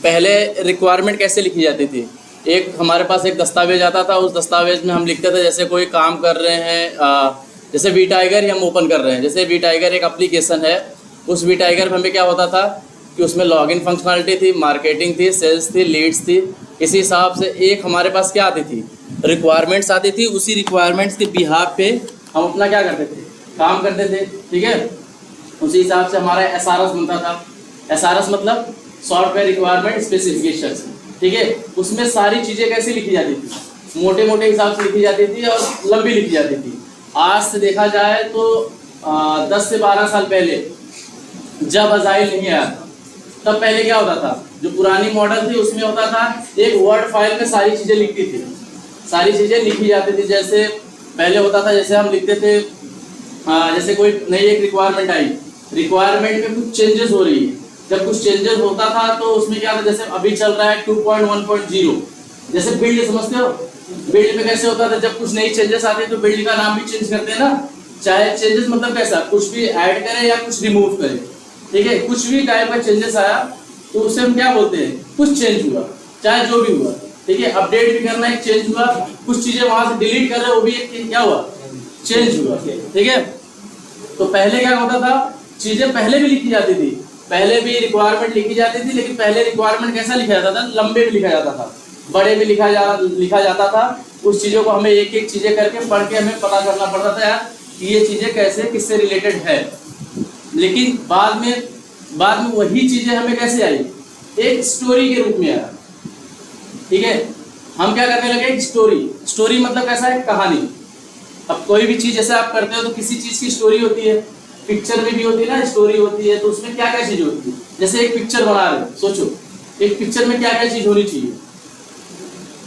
पहले रिक्वायरमेंट कैसे लिखी जाती थी, एक हमारे पास एक दस्तावेज आता था, उस दस्तावेज में हम लिखते थे जैसे कोई काम कर रहे हैं, जैसे वी टाइगर ही हम ओपन कर रहे हैं, जैसे वी टाइगर एक एप्लीकेशन है, उस वी टाइगर में हमें क्या होता था कि उसमें लॉगिन फंक्शनलिटी थी, मार्केटिंग थी, सेल्स थी, लीड्स थी। इसी हिसाब से एक हमारे पास क्या आती थी, रिक्वायरमेंट्स आती थी, उसी रिक्वायरमेंट्स के बिहाफ पे हम अपना क्या करते थे, काम करते थे। ठीक है, उसी हिसाब से हमारा एसआरएस बनता था। एसआरएस मतलब सॉफ्टवेयर रिक्वायरमेंट स्पेसिफिकेशंस। ठीक है, उसमें सारी चीज़ें कैसे लिखी जाती थी, मोटे मोटे हिसाब से लिखी जाती थी और लंबी लिखी जाती थी। आज से देखा जाए तो 10 से 12 साल पहले जब अजाइल नहीं आया था, तब पहले क्या होता था, जो पुरानी मॉडल थी उसमें होता था एक वर्ड फाइल में सारी चीज़ें लिखती थी, सारी चीज़ें लिखी जाती थी। जैसे पहले होता था, जैसे हम लिखते थे, जैसे कोई नई एक रिक्वायरमेंट आई, रिक्वायरमेंट में कुछ चेंजेस हो रही है, जब कुछ चेंजेस होता था तो उसमें क्या था, जैसे अभी चल रहा है 2.1.0, जैसे बिल्ड, समझते हो बिल्ड में कैसे होता था, जब कुछ नई चेंजेस आती है तो बिल्ड का नाम भी चेंज करते हैं ना। चाहे चेंजेस मतलब कैसा, कुछ भी ऐड करें या कुछ रिमूव करें। ठीक है, कुछ भी टाइप का चेंजेस आया तो उसे हम क्या बोलते हैं, कुछ चेंज हुआ, चाहे जो भी हुआ। ठीक है, अपडेट भी करना एक चेंज हुआ, कुछ चीजें वहां से डिलीट कर रहे वो भी एक क्या हुआ, चेंज हुआ। ठीक है, तो पहले क्या होता था, चीजें पहले भी लिखी जाती थी, पहले भी रिक्वायरमेंट लिखी जाती थी, लेकिन पहले रिक्वायरमेंट कैसा लिखा जाता था, लंबे में लिखा जाता था, बड़े में लिखा जाता था। उस चीजों को हमें एक एक चीजें करके पढ़ के हमें पता करना पड़ता था यार कि ये चीजें कैसे किससे रिलेटेड है। लेकिन बाद में वही चीजें हमें कैसे आई, एक स्टोरी के रूप में आया। ठीक है, हम क्या करने लगे, एक स्टोरी मतलब कैसा है, कहानी। अब कोई भी चीज जैसे आप करते हो तो किसी चीज की स्टोरी होती है, पिक्चर में भी होती है ना स्टोरी होती है, तो उसमें क्या क्या चीज होती है। जैसे एक पिक्चर बना रहे, सोचो एक पिक्चर में क्या क्या चीज होनी चाहिए।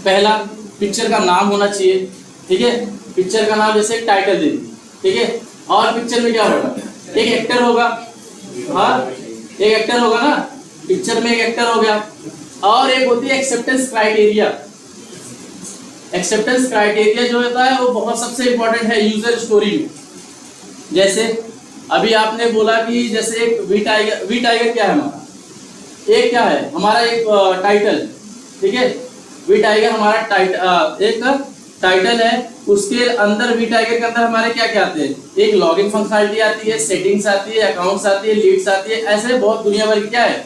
पहला, पिक्चर का नाम होना चाहिए। ठीक है, पिक्चर का नाम, जैसे एक टाइटल दे दी। ठीक है, और पिक्चर में क्या होगा, एक एक्टर होगा। हाँ, एक एक्टर होगा ना, पिक्चर में एक एक्टर हो गया। और एक होती है एक्सेप्टेंस क्राइटेरिया। एक्सेप्टेंस क्राइटेरिया जो होता है वो बहुत सबसे इंपॉर्टेंट है यूजर स्टोरी में। जैसे अभी आपने बोला कि जैसे एक वी टाइगर क्या है हमारा, एक क्या है हमारा, एक टाइटल। ठीक है, वी टाइगर हमारा एक टाइटल है, उसके अंदर वी टाइगर के अंदर हमारे क्या क्या आते हैं, एक लॉगिन फंक्शनलिटी आती है, सेटिंग्स आती है, अकाउंट्स आती है, लीड्स आती है, ऐसे बहुत दुनिया भर की क्या है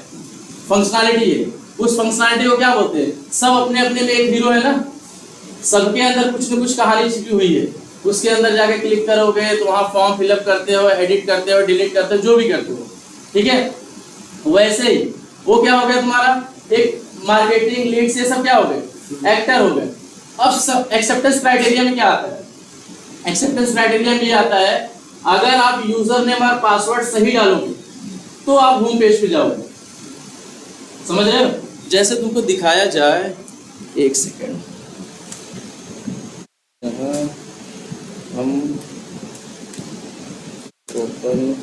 फंक्शनलिटी है। उस फंक्शनलिटी को क्या बोलते हैं, सब अपने अपने में एक हीरो है ना, सबके अंदर कुछ न कुछ कहानी छिपी हुई है। उसके अंदर जाके क्लिक करोगे तो वहाँ फॉर्म फिलअप करते हो, एडिट करते हो, डिलीट करते हो, जो भी करते हो। ठीक है, वैसे ही वो क्या हो गया तुम्हारा, एक मार्केटिंग, लीड्स, ये सब क्या हो गए, एक्टर हो गए। अब सब एक्सेप्टेंस क्राइटेरिया में क्या आता है, एक्सेप्टेंस क्राइटेरिया में ये आता है, अगर आप यूजर नेम और पासवर्ड सही डालोगे तो आप होम पेज पे जाओगे। समझ रहे हो, जैसे तुमको दिखाया जाए, एक सेकेंड, हम ओपन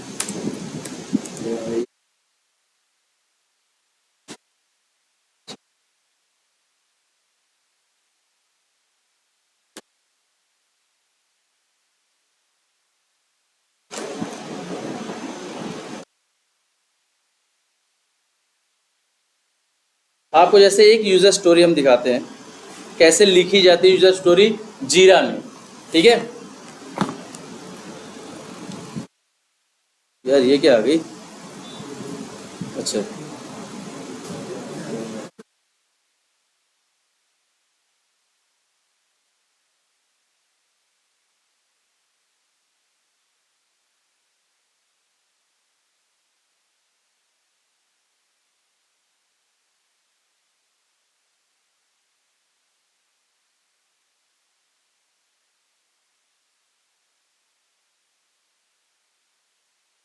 आपको जैसे एक यूजर स्टोरी हम दिखाते हैं कैसे लिखी जाती है यूजर स्टोरी जीरा में। ठीक है यार, ये क्या आ गई, अच्छा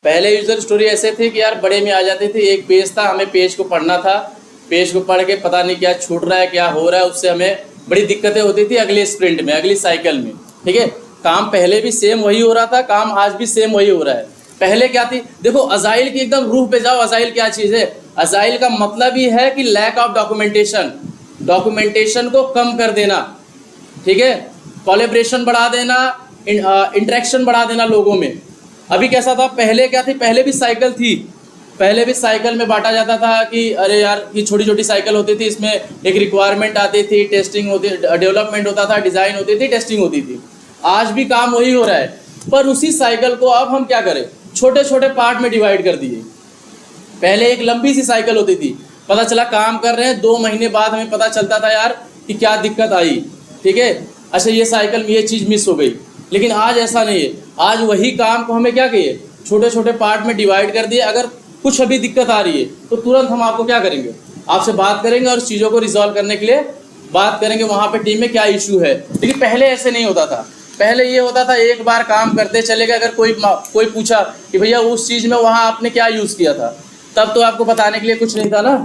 पहले यूजर स्टोरी ऐसे थे कि यार बड़े में आ जाते थे, एक पेज था, हमें पेज को पढ़ना था, पेज को पढ़ के पता नहीं क्या छूट रहा है क्या हो रहा है, उससे हमें बड़ी दिक्कतें होती थी अगले स्प्रिंट में, अगली साइकिल में। ठीक है, काम पहले भी सेम वही हो रहा था, काम आज भी सेम वही हो रहा है। पहले क्या थी, देखो अजाइल की एकदम रूह पे जाओ, अजाइल क्या चीज़ है, अजाइल का मतलब ही है कि लैक ऑफ डॉक्यूमेंटेशन, डॉक्यूमेंटेशन को कम कर देना। ठीक है, कोलैबोरेशन बढ़ा देना, इंटरेक्शन बढ़ा देना लोगों में। अभी कैसा था, पहले क्या थी, पहले भी साइकिल थी, पहले भी साइकिल में बांटा जाता था कि अरे यार कि छोटी छोटी साइकिल होती थी, इसमें एक रिक्वायरमेंट आती थी, टेस्टिंग होती, डेवलपमेंट होता था, डिज़ाइन होती थी, टेस्टिंग होती थी। आज भी काम वही हो रहा है, पर उसी साइकिल को अब हम क्या करें, छोटे छोटे पार्ट में डिवाइड कर दिए। पहले एक लंबी सी साइकिल होती थी, पता चला काम कर रहे हैं, 2 महीने बाद हमें पता चलता था यार कि क्या दिक्कत आई, ठीक है, अच्छा ये साइकिल में ये चीज़ मिस हो गई। लेकिन आज ऐसा नहीं है, आज वही काम को हमें क्या किए, छोटे छोटे पार्ट में डिवाइड कर दिए। अगर कुछ अभी दिक्कत आ रही है तो तुरंत हम आपको क्या करेंगे, आपसे बात करेंगे और चीज़ों को रिजॉल्व करने के लिए बात करेंगे वहाँ पे टीम में क्या इशू है। लेकिन पहले ऐसे नहीं होता था। पहले ये होता था एक बार काम करते चले गए, अगर कोई पूछा कि भैया उस चीज़ में वहाँ आपने क्या यूज़ किया था, तब तो आपको बताने के लिए कुछ नहीं था ना,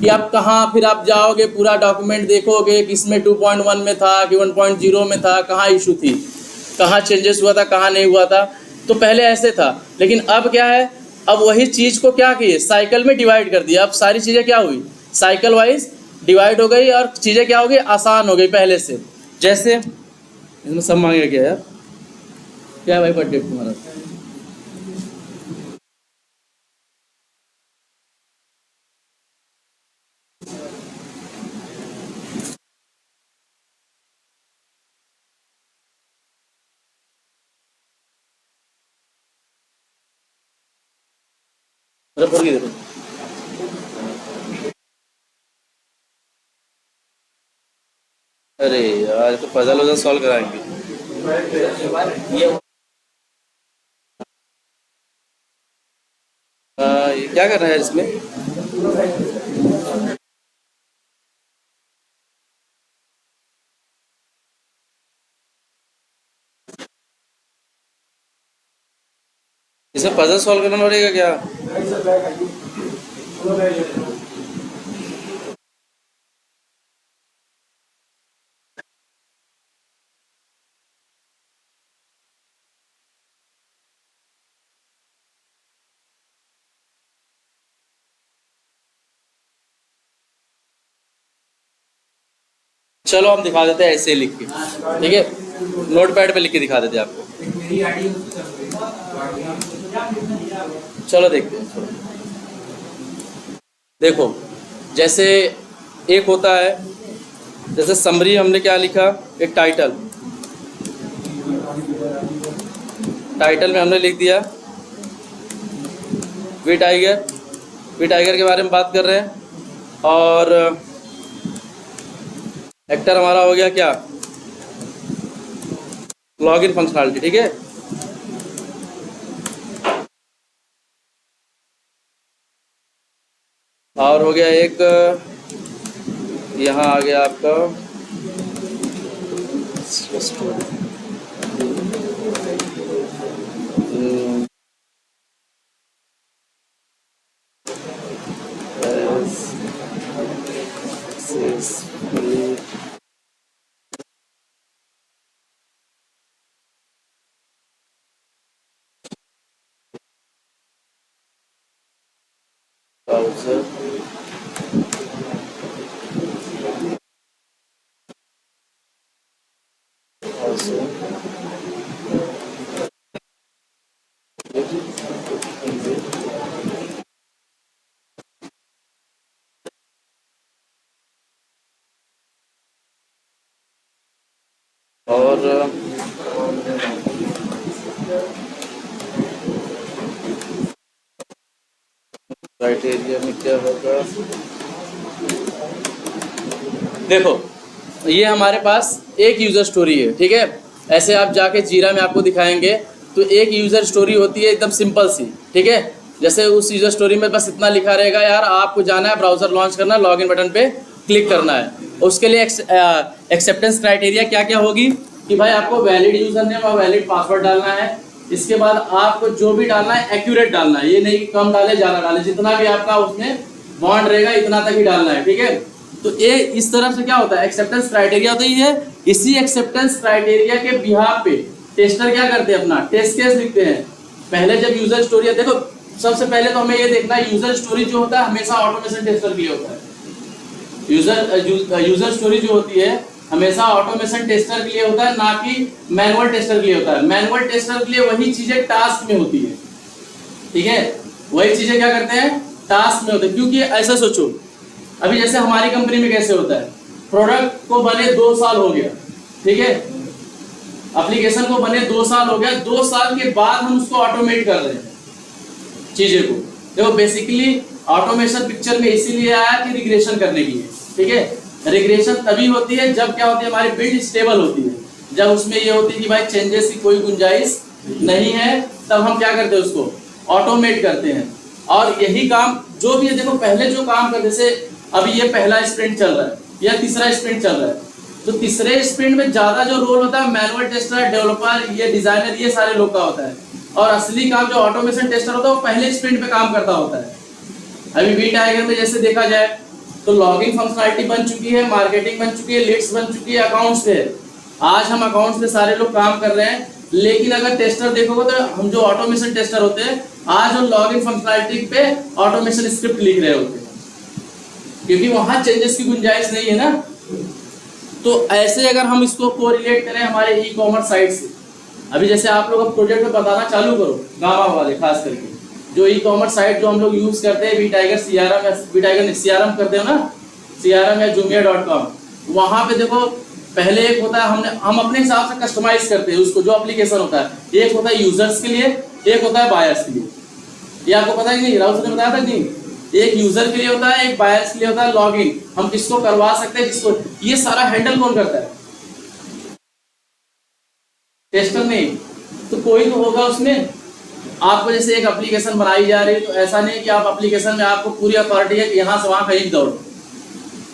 कि आप कहाँ फिर आप जाओगे, पूरा डॉक्यूमेंट देखोगे कि इसमें 2.1 में था कि 1.0 में था, कहाँ इशू थी, कहाँ चेंजेस हुआ था, कहाँ नहीं हुआ था। तो पहले ऐसे था। लेकिन अब क्या है, अब वही चीज़ को क्या किए, साइकिल में डिवाइड कर दिया। अब सारी चीज़ें क्या हुई, साइकिल वाइज डिवाइड हो गई और चीज़ें क्या हो गई, आसान हो गई पहले से। जैसे इसमें सब मांगेगा क्या यार, क्या है भाई बर्थडे तुम्हारा, रबर की देखो। अरे यार तो पजल वजल सॉल्व कराएंगे। ये क्या कर रहा है इसमें, इसमें पजल सॉल्व करना पड़ेगा क्या। चलो हम दिखा देते हैं ऐसे लिख के, ठीक है, नोट पैड पे लिख के दिखा देते हैं आपको। चलो देखते हैं, चलो देखो, जैसे एक होता है, जैसे समरी हमने क्या लिखा, एक टाइटल, टाइटल में हमने लिख दिया वी टाइगर, वी टाइगर के बारे में बात कर रहे हैं। और एक्टर हमारा हो गया क्या, लॉगिन फंक्शनलिटी, ठीक है। और हो गया एक, यहाँ आ गया आपका browser also और क्राइटेरिया में क्या होगा, देखो ये हमारे पास एक यूज़र स्टोरी है, ठीक है। ऐसे आप जाके जीरा में आपको दिखाएंगे तो एक यूज़र स्टोरी होती है एकदम सिंपल सी, ठीक है। जैसे उस यूज़र स्टोरी में बस इतना लिखा रहेगा, यार आपको जाना है, ब्राउज़र लॉन्च करना है, लॉगिन बटन पे क्लिक करना है। उसके लिए एक्सेप्टेंस क्राइटेरिया क्या क्या होगी कि भाई आपको वैलिड यूज़र नेम और वैलिड पासवर्ड डालना है। इसके बाद आपको जो भी डालना है एक्यूरेट डालना है, ये नहीं कि कम डाले ज़्यादा डाले, जितना भी आपका उसमें बॉन्ड रहेगा इतना तक ही डालना है, ठीक है। तो ये इस तरह से क्या होता है, एक्सेप्टेंस क्राइटेरिया होता है। इसी एक्सेप्टेंस क्राइटेरिया के बिहाफ पे टेस्टर क्या करते हैं, अपना टेस्ट केस लिखते हैं। पहले जब यूजर स्टोरी, देखो सबसे पहले तो हमें ये देखना है यूजर स्टोरी जो होता है हमेशा ऑटोमेशन टेस्टर के लिए होता है। यूजर स्टोरी जो होती है हमेशा ऑटोमेशन टेस्टर के लिए होता है, ना कि मैनुअल टेस्टर के लिए होता है। मैनुअल टेस्टर के लिए वही चीजें टास्क में होती है, ठीक है। वही चीजें क्या करते हैं टास्क में होते हैं। क्योंकि ऐसा सोचो, अभी जैसे हमारी कंपनी में कैसे होता है, प्रोडक्ट को बने 2 साल हो गया, ठीक है, एप्लीकेशन को बने 2 साल हो गया, 2 साल के बाद हम उसको ऑटोमेट कर रहे हैं चीजें को। देखो बेसिकली ऑटोमेशन पिक्चर में इसीलिए आया कि रिग्रेशन करने की है, ठीक है। रिग्रेशन तभी होती है जब क्या होती है, हमारी बिल्ड स्टेबल होती है, जब उसमें ये होती है कि भाई चेंजेस की कोई गुंजाइश नहीं है, तब हम क्या करते हैं उसको ऑटोमेट करते हैं। और यही काम जो भी है, देखो पहले जो काम करते, जैसे अभी ये पहला स्प्रिंट चल रहा है या तीसरा स्प्रिंट चल रहा है, तो तीसरे स्प्रिंट में ज्यादा जो रोल होता है मैनुअल टेस्टर, डेवलपर, ये डिजाइनर, ये सारे लोग का होता है। और असली काम जो ऑटोमेशन टेस्टर होता है वो पहले स्प्रिंट पे काम करता होता है। अभी वी टाइगर में जैसे देखा जाए तो लॉगिंग फंक्शनलिटी बन चुकी है, मार्केटिंग बन चुकी है, लीड्स बन चुकी है, अकाउंट्स पे। आज हम अकाउंट्स पे सारे लोग काम कर रहे हैं, लेकिन अगर टेस्टर देखोगे तो हम जो ऑटोमेशन टेस्टर होते हैं आज हम लॉगिंग फंक्शनलिटी पे ऑटोमेशन स्क्रिप्ट लिख रहे होते हैं, क्योंकि वहां चेंजेस की गुंजाइश नहीं है ना। तो ऐसे अगर हम इसको कोरिलेट करें हमारे ई कॉमर्स साइट से, अभी जैसे आप लोग अब प्रोजेक्ट में बताना चालू करो, गामा वाले खास करके जो ई कॉमर्स साइट जो हम लोग यूज करते हैं, V Tiger CRM, V Tiger CRM करते हो ना, सीआरएम या जूमिया.com, वहां पे देखो पहले एक होता है हम अपने हिसाब से कस्टमाइज करते हैं उसको, जो एप्लीकेशन होता है एक होता है यूजर्स के लिए, एक होता है बायर्स के लिए। ये आपको पता है नहीं, राहुल ने बताया था नहीं, एक यूजर के लिए होता है, एक बायर्स के लिए होता है लॉगिन, हम किसको करवा सकते हैं किसको, ये सारा हैंडल कौन करता है, टेस्टर नहीं। तो कोई तो होगा उसमें। आपको जैसे एक एप्लीकेशन बनाई जा रही है तो ऐसा नहीं कि आप एप्लीकेशन में आपको पूरी अथॉरिटी है कि यहाँ से वहां कहीं दौड़ो,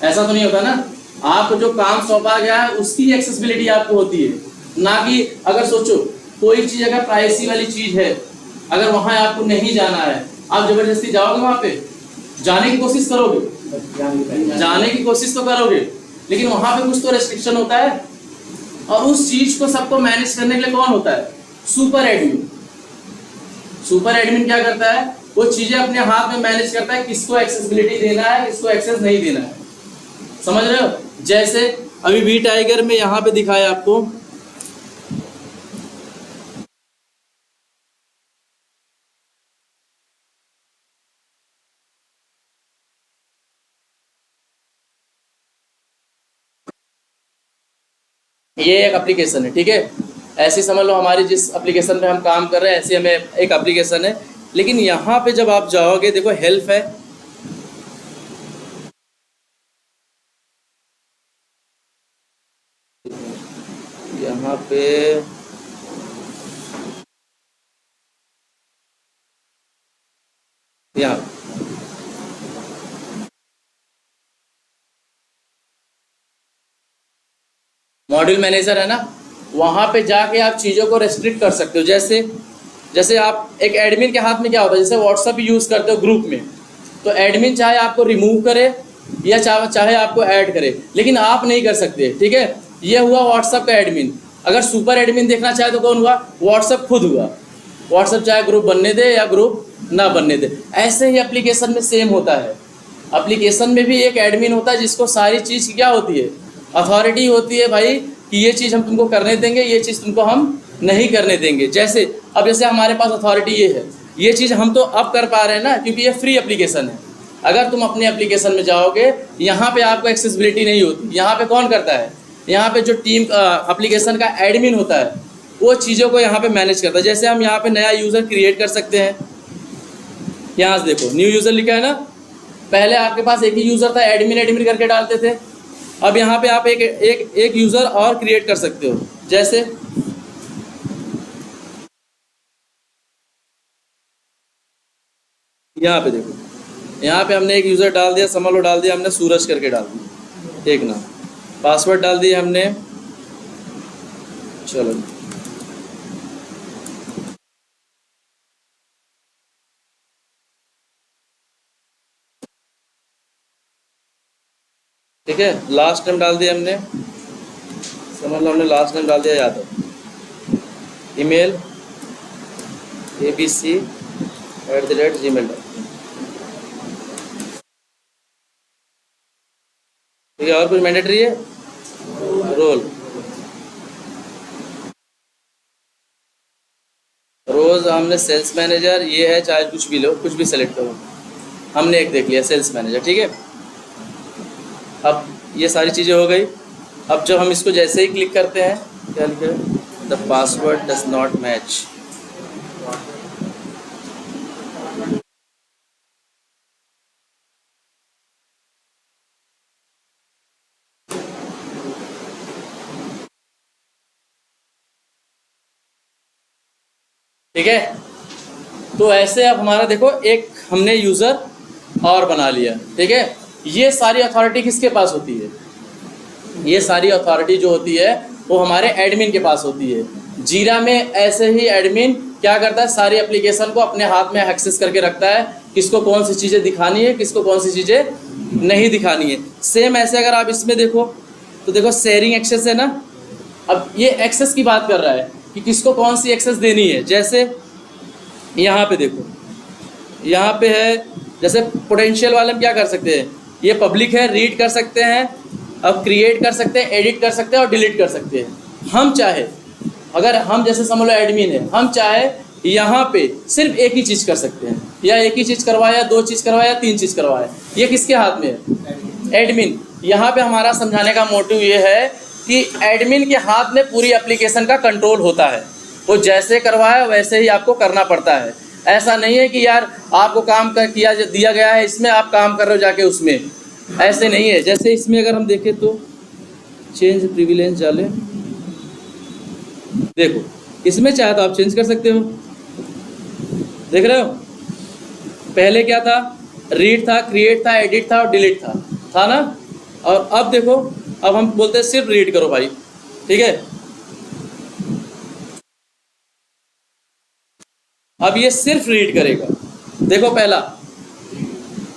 ऐसा तो नहीं होता ना। आपको जो काम सौंपा गया है उसकी एक्सेसिबिलिटी आपको होती है, ना कि अगर सोचो कोई चीज अगर प्राइवेसी वाली चीज है, अगर वहां आपको नहीं जाना है, आप जबरदस्ती जाओगे वहां पे, जाने की कोशिश करोगे, जाने की कोशिश तो करोगे, लेकिन वहां पे कुछ तो रेस्ट्रिक्शन होता है। और उस चीज को सबको मैनेज करने के लिए कौन होता है, सुपर एडमिन। सुपर एडमिन क्या करता है, वो चीजें अपने हाथ में मैनेज करता है, किसको एक्सेसिबिलिटी देना है, किसको एक्सेस नहीं देना है, समझ रहे हो। जैसे अभी वी टाइगर में यहाँ पे दिखाया आपको, ये एक एप्लीकेशन है, ठीक है, ऐसे समझ लो हमारी जिस एप्लीकेशन पे हम काम कर रहे हैं ऐसे हमें एक एप्लीकेशन है। लेकिन यहाँ पे जब आप जाओगे देखो हेल्प है, यहाँ पे यहाँ मॉड्यूल मैनेजर है ना, वहां पे जाके आप चीज़ों को रेस्ट्रिक्ट कर सकते हो। जैसे जैसे आप एक एडमिन के हाथ में क्या होता है, जैसे व्हाट्सअप यूज़ करते हो ग्रुप में, तो एडमिन चाहे आपको रिमूव करे या चाहे आपको ऐड करे, लेकिन आप नहीं कर सकते, ठीक है। ये हुआ व्हाट्सअप का एडमिन। अगर सुपर एडमिन देखना चाहे तो कौन हुआ, व्हाट्सअप खुद हुआ। व्हाट्सअप चाहे ग्रुप बनने दे या ग्रुप ना बनने दे। ऐसे ही एप्लीकेशन में सेम होता है, एप्लीकेशन में भी एक एडमिन होता है जिसको सारी चीज़ क्या होती है, अथॉरिटी होती है भाई कि ये चीज़ हम तुमको करने देंगे, ये चीज़ तुमको हम नहीं करने देंगे। जैसे अब जैसे हमारे पास अथॉरिटी ये है, ये चीज़ हम तो अब कर पा रहे हैं ना क्योंकि ये फ्री एप्लीकेशन है। अगर तुम अपने एप्लीकेशन में जाओगे यहाँ पे आपको एक्सेसिबिलिटी नहीं होती। यहाँ पे कौन करता है, यहाँ पे जो टीम एप्लीकेशन का एडमिन होता है वो चीज़ों को यहाँ पे मैनेज करता है। जैसे हम यहाँ पे नया यूज़र क्रिएट कर सकते हैं, यहाँ से देखो न्यू यूज़र लिखा है ना, पहले आपके पास एक ही यूज़र था, एडमिन एडमिन करके डालते थे। अब यहाँ पे आप एक यूज़र और क्रिएट कर सकते हो। जैसे यहाँ पे देखो, यहाँ पे हमने एक यूज़र डाल दिया, समझ लो डाल दिया हमने सूरज करके डाल दिया, एक नाम, पासवर्ड डाल दिया हमने, चलो ठीक है। लास्ट नेम डाल दिया हमने, समझ लो हमने लास्ट नेम डाल दिया यादव, ईमेल abc@gmail.com, ठीक है। और कुछ मैंडेटरी है, रोल सपोज हमने सेल्स मैनेजर, ये है, चाहे कुछ भी लो, कुछ भी सेलेक्ट करो, हमने एक देख लिया सेल्स मैनेजर, ठीक है। अब ये सारी चीज़ें हो गई। अब जब हम इसको जैसे ही क्लिक करते हैं, क्या लिखा है, the password does not match. ठीक है, तो ऐसे अब हमारा देखो एक हमने यूज़र और बना लिया, ठीक है। ये सारी अथॉरिटी किसके पास होती है? ये सारी अथॉरिटी जो होती है वो हमारे एडमिन के पास होती है। जीरा में ऐसे ही एडमिन क्या करता है, सारी एप्लीकेशन को अपने हाथ में एक्सेस करके रखता है, किसको कौन सी चीज़ें दिखानी है, किसको कौन सी चीज़ें नहीं दिखानी है। सेम ऐसे अगर आप इसमें देखो तो देखो शेयरिंग एक्सेस है ना। अब ये एक्सेस की बात कर रहा है कि किसको कौन सी एक्सेस देनी है। जैसे यहाँ पे देखो, यहाँ पे है, जैसे पोटेंशियल वाले हम क्या कर सकते हैं, ये पब्लिक है, रीड कर सकते हैं, अब क्रिएट कर सकते हैं, एडिट कर सकते हैं और डिलीट कर सकते हैं। हम चाहे, अगर हम जैसे समझ लो एडमिन है, हम चाहे यहाँ पे सिर्फ एक ही चीज़ कर सकते हैं, या एक ही चीज़ करवाया, दो चीज़ करवाया, तीन चीज़ करवाया, ये किसके हाथ में है? एडमिन। यहाँ पे हमारा समझाने का मोटिव ये है कि एडमिन के हाथ में पूरी एप्लीकेशन का कंट्रोल होता है, वो जैसे करवाया वैसे ही आपको करना पड़ता है। ऐसा नहीं है कि यार आपको काम किया दिया गया है इसमें, आप काम कर रहे हो जाके उसमें, ऐसे नहीं है। जैसे इसमें अगर हम देखें तो चेंज प्रिविलेज डालें, देखो इसमें चाहे तो आप चेंज कर सकते हो, देख रहे हो। पहले क्या था, रीड था, क्रिएट था, एडिट था और डिलीट था ना। और अब देखो, अब हम बोलते हैं सिर्फ रीड करो भाई, ठीक है। अब ये सिर्फ रीड करेगा, देखो पहला,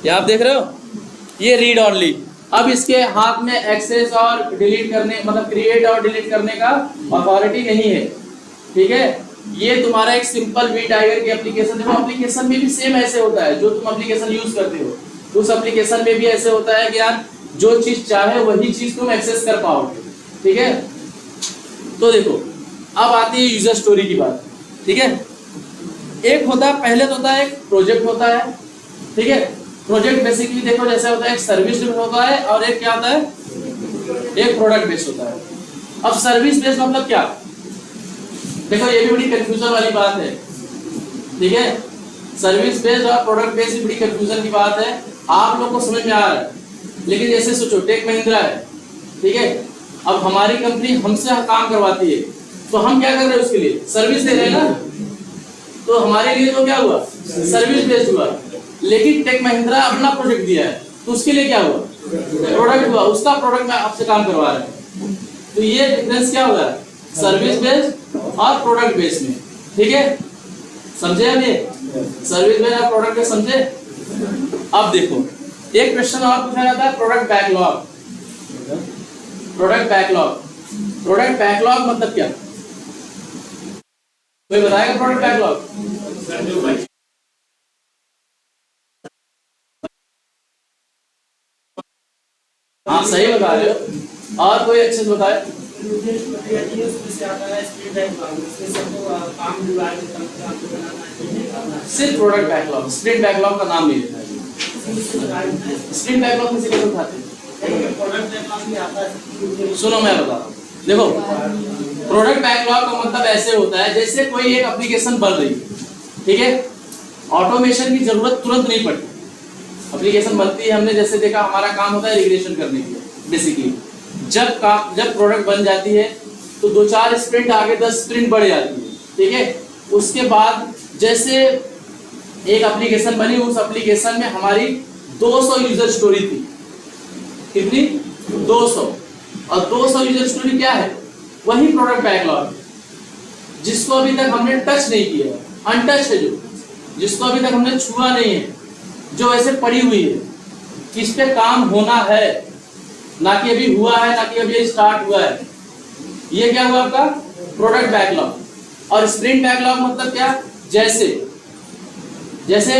यहाँ आप देख रहे हो, ये रीड ऑनली। अब इसके हाथ में एक्सेस और डिलीट करने, मतलब क्रिएट और डिलीट करने का अथॉरिटी नहीं है, ठीक है। ये तुम्हारा एक सिंपल वी टाइगर की एप्लीकेशन। देखो एप्लीकेशन में भी सेम ऐसे होता है, जो तुम एप्लीकेशन यूज करते हो उस एप्लीकेशन में भी ऐसे होता है कि यार जो चीज चाहे वही चीज तुम एक्सेस कर पाओगे, ठीक है। तो देखो अब आती है यूजर स्टोरी की बात, ठीक है। एक होता है, पहले तो होता है एक प्रोजेक्ट होता है, ठीक है। प्रोजेक्ट बेसिकली देखो जैसे होता है, एक सर्विस बेस्ड होता है और एक क्या होता है, एक प्रोडक्ट बेस्ड होता है। अब सर्विस बेस्ड मतलब क्या, देखो ये भी बड़ी कंफ्यूजन वाली बात है, ठीक है। सर्विस बेस्ड और प्रोडक्ट बेस्ड भी बड़ी कंफ्यूजन की बात है, आप लोग को समझ में आ रहा है। लेकिन जैसे सोचो टेक महिंद्रा है, ठीक है। अब हमारी कंपनी हमसे काम करवाती है, तो हम क्या कर रहे हैं, उसके लिए सर्विस दे रहे हैं ना, तो हमारे लिए तो क्या हुआ, सर्विस बेस्ड हुआ। लेकिन टेक महिंद्रा अपना प्रोजेक्ट दिया है, तो उसके लिए क्या हुआ, प्रोडक्ट हुआ, उसका प्रोडक्ट में आपसे काम करवा रहे हैं। तो ये डिफरेंस क्या होगा, सर्विस बेस्ड और प्रोडक्ट बेस्ड में, ठीक है। समझे अब ये सर्विस बेस्ड और प्रोडक्ट बेस्ड, समझे। अब देखो एक क्वेश्चन और पूछा जाता है, product backlog. Product backlog, product backlog मतलब क्या, कोई बताएगा प्रोडक्ट बैकलॉग? हाँ सही बता रहे हो, और कोई अच्छे से बताए। सिर्फ प्रोडक्ट बैकलॉग, स्प्रिंट बैकलॉग का नाम नहीं लेना है। स्प्रिंट बैकलॉग में से कैसे उठाते हैं, सुनो मैं बता रहा हूँ। देखो प्रोडक्ट बैकलॉग का मतलब ऐसे होता है, जैसे कोई एक एप्लीकेशन बन रही है, ठीक है। ऑटोमेशन की जरूरत तुरंत नहीं पड़ती, एप्लीकेशन बनती है, हमने जैसे देखा हमारा काम होता है रिग्रेशन करने के लिए बेसिकली। जब प्रोडक्ट बन जाती है तो 2-4 स्प्रिंट आगे 10 स्प्रिंट बढ़ जाती है, ठीक है। उसके बाद जैसे एक एप्लीकेशन बनी, उस एप्लीकेशन में हमारी 200 यूजर स्टोरी थी, कितनी, 200। और 200 यूजर स्टोरी क्या है, वही प्रोडक्ट बैकलॉग, जिसको अभी तक हमने टच नहीं किया, अनटच है, जो जिसको अभी तक हमने छुआ नहीं है, जो ऐसे पड़ी हुई है, किस पे काम होना है, ना कि अभी हुआ है, ना कि अभी स्टार्ट हुआ है। ये क्या हुआ आपका प्रोडक्ट बैकलॉग। और स्प्रिंट बैकलॉग मतलब क्या, जैसे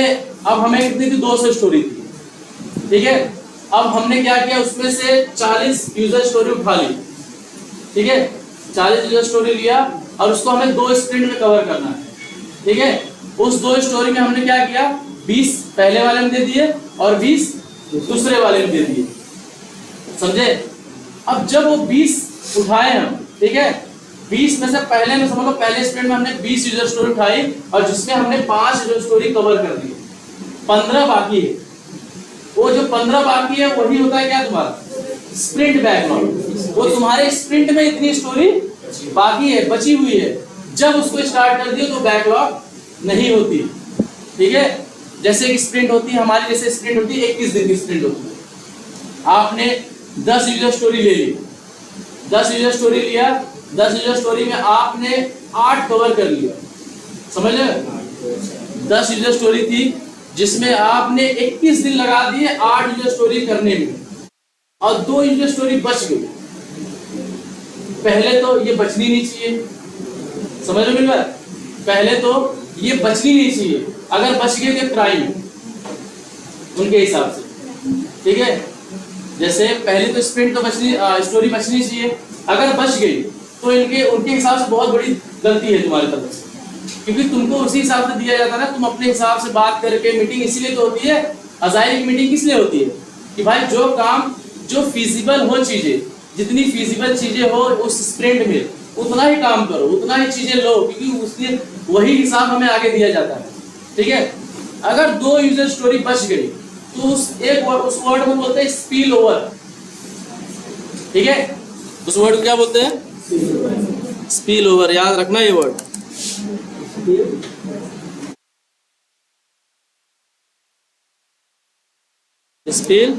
अब हमें कितनी थी, 200 स्टोरी थी, ठीक है। अब हमने क्या किया, उसमें से 40 यूजर स्टोरी उठा ली, ठीक है। 40 यूजर स्टोरी लिया और उसको हमें 2 स्प्रिंट में कवर करना है, ठीक है। उस 2 स्टोरी में हमने क्या किया, 20 पहले वाले में दे दिए और 20 दूसरे वाले में दे दिए, समझे। अब जब वो 20 उठाए हम, ठीक है, 20 में से पहले में समझ लो पहले स्प्रिंट में हमने 20 यूजर स्टोरी उठाई और जिसमें हमने 5 यूजर स्टोरी कवर कर दी, 15 बाकी है। वो जो 15 बाकी है वही होता है क्या तुम्हारा स्प्रिंट बैकलॉग। वो तुम्हारे स्प्रिंट में इतनी स्टोरी बाकी है, बची हुई है, जब उसको स्टार्ट कर दियो तो बैकलॉग नहीं होती, ठीक है। जैसे एक स्प्रिंट होती है हमारी, जैसे स्प्रिंट होती है 21 दिन की स्प्रिंट होती है। आपने 10 यूजर स्टोरी ले ली, 10 यूजर स्टोरी लिया, 10 यूजर स्टोरी में आपने 8 कवर कर लिया, समझ रहे। 10 यूजर स्टोरी थी जिसमें आपने 21 दिन लगा दिए 8 यूजर स्टोरी करने में, और 2 यूजर स्टोरी बच गई। पहले तो ये बचनी नहीं चाहिए, समझ रहे हो। पहले तो ये बचनी नहीं चाहिए, अगर बच गए तो क्राइम उनके हिसाब से, ठीक है। जैसे पहले तो स्प्रिंट तो बचनी, स्टोरी बचनी चाहिए, अगर बच गई तो इनके उनके हिसाब से बहुत बड़ी गलती है तुम्हारी तरफ से, क्योंकि तुमको उसी हिसाब से दिया जाता है ना। तुम अपने हिसाब से बात करके, मीटिंग इसलिए तो होती है, अजाइरी की मीटिंग किस लिए होती है कि भाई जो काम जो फीजिबल हो, चीजें जितनी फीजिबल चीजें हो उस स्प्रिंट में उतना ही काम करो, उतना ही चीजें लो, क्योंकि उसके वही हिसाब हमें आगे दिया जाता है, ठीक है। अगर 2 यूजर स्टोरी बच गई तो उस वर्ड को बोलते हैं स्पिल ओवर, ठीक है। उस वर्ड को क्या बोलते हैं, स्पिल ओवर, याद रखना ये वर्ड। स्पिल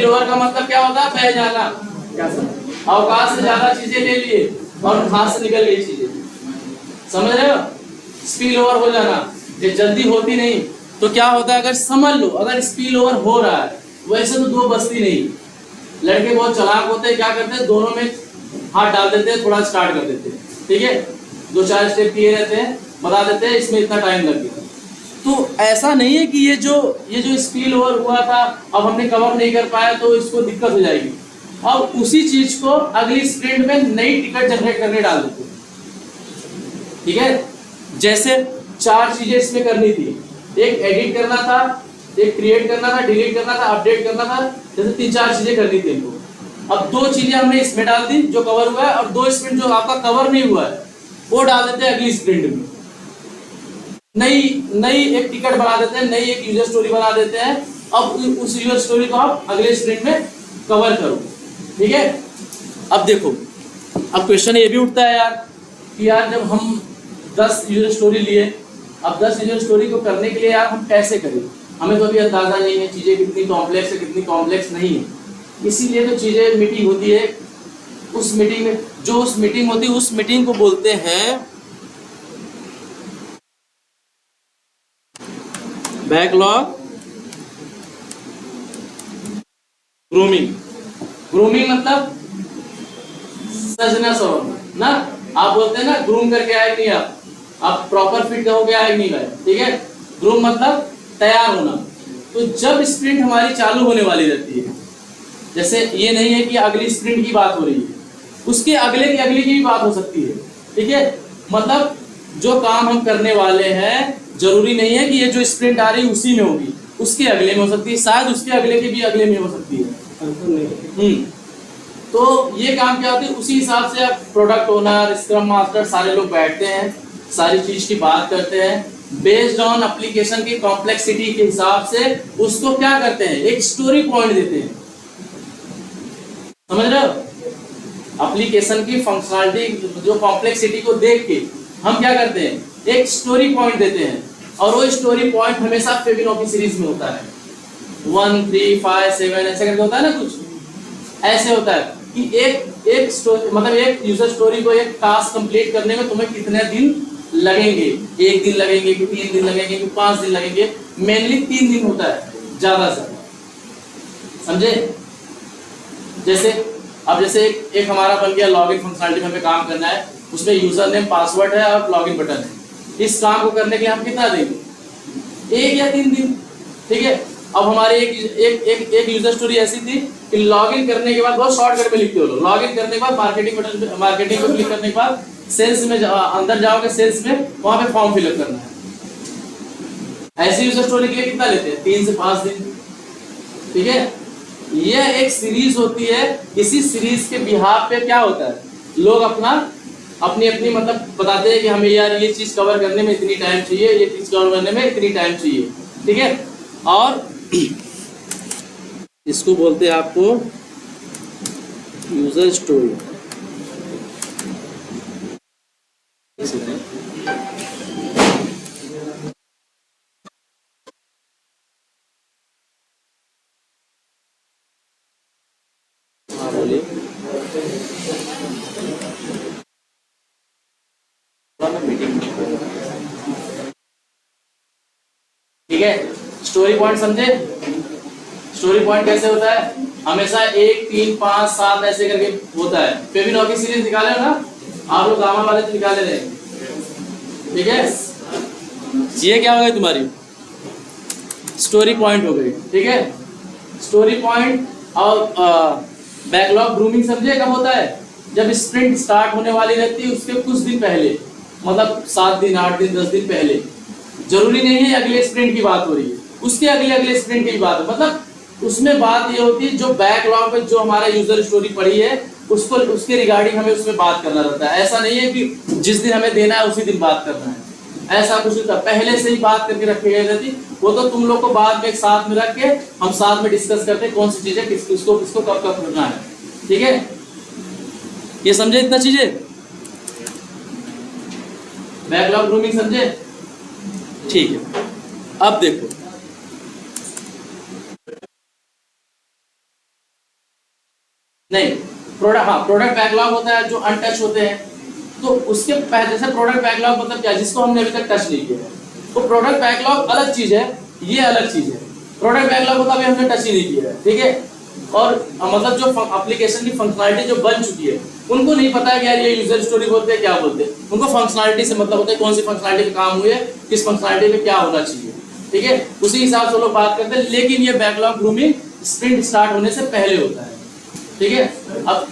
ओवर का मतलब क्या होता है, बह जाना, अवकाश से ज्यादा चीजें ले लिए और हाथ से निकल गई चीजें, समझ रहे हो। स्पिल ओवर हो जाना, ये जल्दी होती नहीं तो क्या होता है, अगर समझ लो अगर स्पिल ओवर हो रहा है, वैसे तो 2 बचती नहीं। लड़के बहुत चालाक होते हैं, क्या करते हैं, दोनों में हाथ डाल देते हैं, थोड़ा स्टार्ट कर देते हैं, ठीक है। 2-4 स्टेप किए रहते हैं, बता देते हैं इसमें इतना टाइम लग गया। तो ऐसा नहीं है कि ये जो स्पिल ओवर हुआ था अब हमने कवर नहीं कर पाया तो इसको दिक्कत हो जाएगी। अब उसी चीज को अगली स्प्रिंट में नई टिकट जनरेट करने डाल देते, ठीक है। जैसे 4 चीजें इसमें करनी थी, एक एडिट करना था, एक क्रिएट करना था, डिलीट करना था, अपडेट करना था, जैसे 3-4 चीजें करनी थी इनको। अब 2 चीजें हमने इसमें डाल दी जो कवर हुआ है, और 2 स्प्रिंट जो आपका कवर नहीं हुआ है वो डाल देते हैं अगली स्प्रिंट में। नई एक टिकट बना देते हैं, नई एक यूजर स्टोरी बना देते हैं। अब उस यूजर स्टोरी को आप अगले स्प्रिंट में कवर करो, ठीक है। अब देखो, अब क्वेश्चन ये भी उठता है यार कि यार जब हम 10 यूजर स्टोरी लिए, अब 10 यूजर स्टोरी को करने के लिए यार हम कैसे करें, हमें तो अभी अंदाजा नहीं है चीजें कितनी कॉम्प्लेक्स है कितनी कॉम्प्लेक्स नहीं है। इसीलिए तो चीजें मीटिंग होती है, उस मीटिंग में जो उस मीटिंग होती है उस मीटिंग को बोलते हैं बैकलॉग ग्रूमिंग। ग्रूमिंग मतलब सजना सवरना ना, आप बोलते हैं ना ग्रूम करके आए नहीं, आप प्रॉपर फिट हो गया है नहीं भाई, ठीक है। ग्रूम मतलब तैयार होना। तो जब स्प्रिंट हमारी चालू होने वाली रहती है, जैसे ये नहीं है कि अगली स्प्रिंट की बात हो रही है, उसके अगले की अगली की भी बात हो सकती है, ठीक है। मतलब जो काम हम करने वाले हैं जरूरी नहीं है कि ये जो स्प्रिंट आ रही है उसी में होगी, उसके अगले में हो सकती है, शायद उसके अगले के भी अगले में हो सकती है। तो ये काम क्या होती है, उसी हिसाब से आप प्रोडक्ट ओनर, स्क्रम मास्टर सारे लोग बैठते हैं, सारी चीज की बात करते हैं, बेस्ड ऑन एप्लीकेशन की कॉम्प्लेक्सिटी के हिसाब से उसको क्या करते हैं, एक स्टोरी पॉइंट देते हैं, समझ रहे हो। एप्लीकेशन की फंक्शनलिटी जो कॉम्प्लेक्सिटी को देख के हम क्या करते हैं, एक स्टोरी पॉइंट देते हैं, और वो स्टोरी पॉइंट हमेशा फेबिनो की सीरीज में होता है 1, 3, 5, 7 ऐसे करके होता है ना, कुछ ऐसे होता है कि एक स्टोरी मतलब एक यूजर स्टोरी को एक टास्क कंप्लीट करने में तुम्हें कितने दिन लगेंगे, 1 दिन लगेंगे कि 3 दिन लगेंगे कि 5 दिन लगेंगे, मेनली 3 दिन होता है ज्यादा से, समझे। जैसे अब जैसे एक हमारा बन गया लॉगिन फंक्शनलिटी में हमें काम करना है, उसमें यूजर नेम पासवर्ड है और लॉगिन बटन है। इस काम को करने के लिए हम कितना देंगे, 1 या 3 दिन, ठीक है। अब हमारे एक यूजर स्टोरी ऐसी थी कि लॉगिन करने के बाद, बहुत शॉर्टकट में लिखते हो लोग, लॉगिन करने के बाद मार्केटिंग बटन, मार्केटिंग को क्लिक करने के बाद सेल्स में अंदर जाओगे, सेल्स में वहां पे फॉर्म फिलअप करना है। ऐसी यूजर स्टोरी के लिए कितना लेते हैं? 3 से 5 दिन। ठीक है, यह एक सीरीज होती है। इसी सीरीज के बिहाफ पे क्या होता है, लोग अपना अपनी अपनी मतलब बताते हैं कि हमें यार ये चीज कवर करने में इतनी टाइम चाहिए, ये चीज कवर करने में इतनी टाइम चाहिए। ठीक है, और इसको बोलते हैं आपको यूजर स्टोरी। हाँ बोलिए। ठीक है, स्टोरी पॉइंट समझे? स्टोरी पॉइंट कैसे होता है? हमेशा 1, 3, 5, 7 ऐसे करके होता है। फेबिनो की सीरीज निकाले हो ना आप लोग, गामा वाले तो निकाले रहे। ठीक है, ये क्या हो गई तुम्हारी स्टोरी पॉइंट हो गई। ठीक है, स्टोरी पॉइंट। और बैकलॉग ग्रूमिंग समझे कब होता है? जब स्प्रिंट स्टार्ट होने वाली रहती है उसके कुछ दिन पहले, मतलब 7 दिन, 8 दिन, 10 दिन पहले। जरूरी नहीं है अगले स्प्रिंट की बात हो रही है, उसके अगले स्प्रिंट की बात है। मतलब उसमें बात ये होती है जो बैकलॉग में जो हमारा यूजर स्टोरी पड़ी है उसको, उसके रिगार्डिंग हमें उसमें बात करना रहता है। ऐसा नहीं है कि जिस दिन हमें देना है उसी दिन बात करना है, ऐसा कुछ नहीं था। पहले से ही बात करके रखी गई रहती, वो तो तुम लोग को बाद में एक साथ में रख के हम साथ में डिस्कस करते हैं कौन सी चीजें किसको किसको कब कब करना है। ठीक है, ये समझे इतना चीजें? बैकलॉग ग्रूमिंग समझे? ठीक है, अब देखो नहीं, प्रोडक्ट, हाँ प्रोडक्ट बैकलॉग होता है जो अनटच होते हैं। तो उसके पहले जैसे प्रोडक्ट बैकलॉग मतलब क्या, जिसको हमने अभी तक टच नहीं किया। तो प्रोडक्ट बैकलॉग अलग चीज है, ये अलग चीज है। प्रोडक्ट बैकलॉग होता अभी हमने टच ही नहीं किया है। ठीक है, और मतलब जो एप्लीकेशन की फंक्शनलिटी जो बन चुकी है उनको नहीं पता है कि यार ये यूजर स्टोरी बोलते हैं क्या बोलते हैं। उनको फंक्शनलिटी से मतलब होता है कौन सी फंक्शनलिटी पे काम हुई है, किस फंक्शनलिटी पे क्या होना चाहिए। ठीक है, उसी हिसाब से लोग बात करते हैं। लेकिन ये बैकलॉग ग्रूमिंग स्प्रिंट स्टार्ट होने से पहले होता है। ठीक है, अब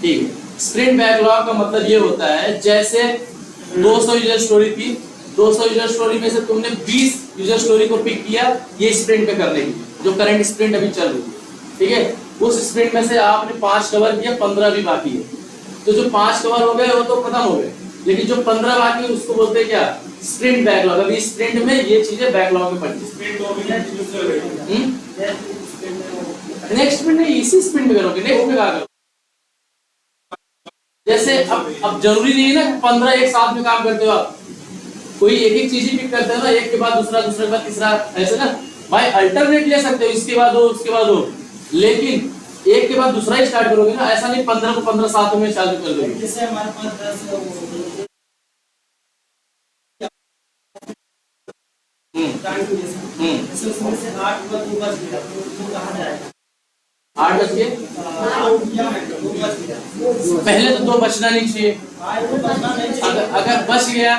ठीक है, स्प्रिंट बैकलॉग का मतलब ये होता है जैसे 200 यूजर स्टोरी थी, 200 यूजर स्टोरी में से तुमने 20 यूजर स्टोरी को पिक किया ये स्प्रिंट पे करने की, जो करंट स्प्रिंट अभी चल रही है। ठीक है, उस स्प्रिंट में से आपने 5 कवर किया, 15 भी बाकी है। तो जो 5 कवर हो गए वो तो खत्म हो गए, लेकिन जो 15 बाकी उसको बोलते हैं क्या, स्प्रिंट बैकलॉग। अभी स्प्रिंट में ये चीजें बैकलॉग में पड़ती है। नेक्स्ट स्प्रिंट नहीं, इसी स्प्रिंट में करोगे, नेक्स्ट में क्या करोगे? जैसे अब जरूरी नहीं है ना 15 एक साथ में काम करते हो आप, कोई एक एक चीज ही पिक करते हो ना, एक के बाद दूसरा, दूसरे के बाद तीसरा, ऐसे ना भाई अल्टरनेट ले सकते हो, इसके बाद हो उसके बाद हो, लेकिन एक के बाद दूसरा ही स्टार्ट करोगे ना। ऐसा नहीं 15 को 15 साथ में चालू कर दोगे। जैसे हमारे पास 10 उसमें से 8 बच गया तो कहां जाएगा? 8 बच गए, पहले तो 2 बचना नहीं चाहिए। अगर बच गया